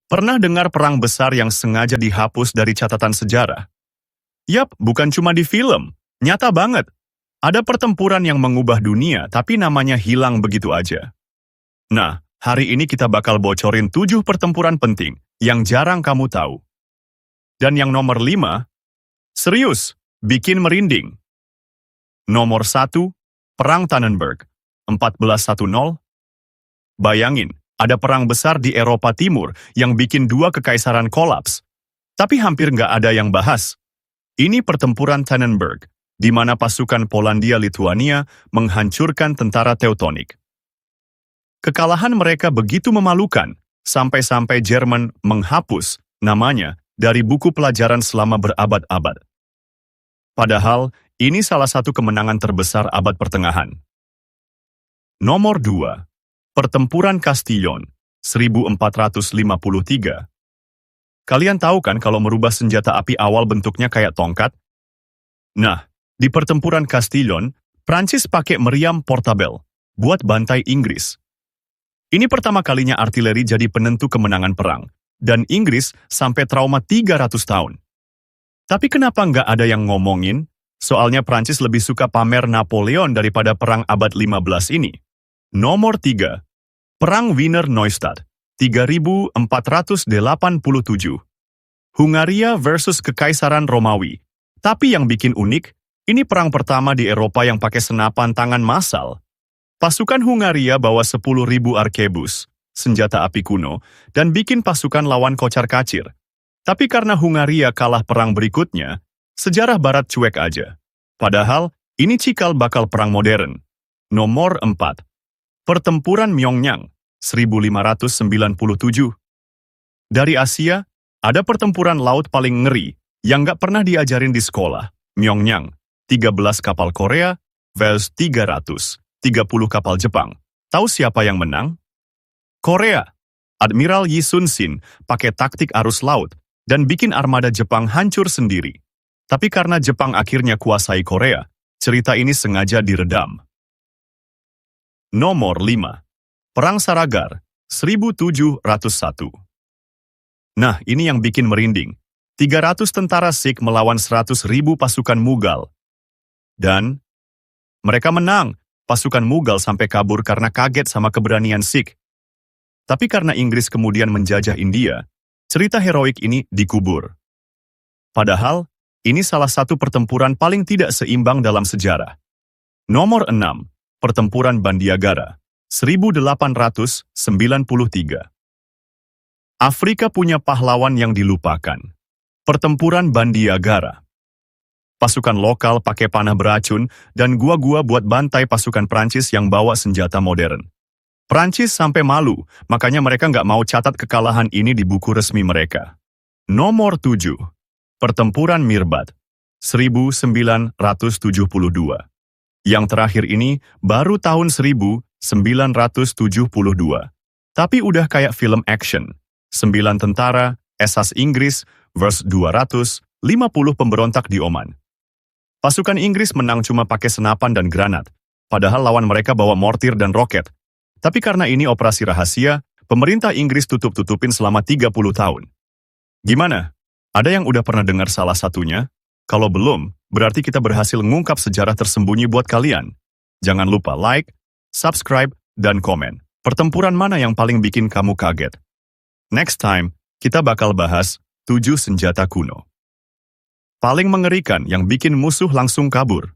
Pernah dengar perang besar yang sengaja dihapus dari catatan sejarah? Yap, bukan cuma di film. Nyata banget. Ada pertempuran yang mengubah dunia, tapi namanya hilang begitu aja. Nah, hari ini kita bakal bocorin 7 pertempuran penting yang jarang kamu tahu. Dan yang nomor 5, serius, bikin merinding. Nomor 1, Perang Tannenberg, 1410. Bayangin, ada perang besar di Eropa Timur yang bikin 2 kekaisaran kolaps. Tapi hampir nggak ada yang bahas. Ini pertempuran Tannenberg, di mana pasukan Polandia-Lituania menghancurkan tentara Teutonik. Kekalahan mereka begitu memalukan, sampai-sampai Jerman menghapus namanya dari buku pelajaran selama berabad-abad. Padahal, ini salah satu kemenangan terbesar abad pertengahan. Nomor 2. Pertempuran Castillon, 1453. Kalian tahu kan kalau merubah senjata api awal bentuknya kayak tongkat? Nah, di pertempuran Castillon, Prancis pakai meriam portable buat bantai Inggris. Ini pertama kalinya artileri jadi penentu kemenangan perang, dan Inggris sampai trauma 300 tahun. Tapi kenapa nggak ada yang ngomongin? Soalnya Prancis lebih suka pamer Napoleon daripada perang abad 15 ini. Nomor 3. Perang Wiener Neustadt, 3487. Hungaria versus Kekaisaran Romawi. Tapi yang bikin unik, ini perang pertama di Eropa yang pakai senapan tangan massal. Pasukan Hungaria bawa 10.000 arkebus, senjata api kuno, dan bikin pasukan lawan kocar-kacir. Tapi karena Hungaria kalah perang berikutnya, sejarah barat cuek aja. Padahal, ini cikal bakal perang modern. Nomor 4. Pertempuran Myeongnyang, 1597. Dari Asia, ada pertempuran laut paling ngeri yang nggak pernah diajarin di sekolah. Myeongnyang, 13 kapal Korea versus 330 kapal Jepang. Tahu siapa yang menang? Korea. Admiral Yi Sun-sin pakai taktik arus laut dan bikin armada Jepang hancur sendiri. Tapi karena Jepang akhirnya kuasai Korea, cerita ini sengaja diredam. Nomor 5. Perang Saragar, 1701. Nah, ini yang bikin merinding. 300 tentara Sikh melawan 100.000 pasukan Mughal. Dan mereka menang. Pasukan Mughal sampai kabur karena kaget sama keberanian Sikh. Tapi karena Inggris kemudian menjajah India, cerita heroik ini dikubur. Padahal, ini salah satu pertempuran paling tidak seimbang dalam sejarah. Nomor 6. Pertempuran Bandiagara, 1893. Afrika punya pahlawan yang dilupakan. Pertempuran Bandiagara. Pasukan lokal pakai panah beracun dan gua-gua buat bantai pasukan Prancis yang bawa senjata modern. Prancis sampai malu, makanya mereka nggak mau catat kekalahan ini di buku resmi mereka. Nomor 7. Pertempuran Mirbat, 1972. Yang terakhir ini baru tahun 1972. Tapi udah kayak film action. 9 tentara, esas Inggris versus 250 pemberontak di Oman. Pasukan Inggris menang cuma pakai senapan dan granat, padahal lawan mereka bawa mortir dan roket. Tapi karena ini operasi rahasia, pemerintah Inggris tutup-tutupin selama 30 tahun. Gimana? Ada yang udah pernah dengar salah satunya? Kalau belum, berarti kita berhasil ngungkap sejarah tersembunyi buat kalian. Jangan lupa like, subscribe, dan komen. Pertempuran mana yang paling bikin kamu kaget? Next time, kita bakal bahas 7 senjata kuno paling mengerikan yang bikin musuh langsung kabur.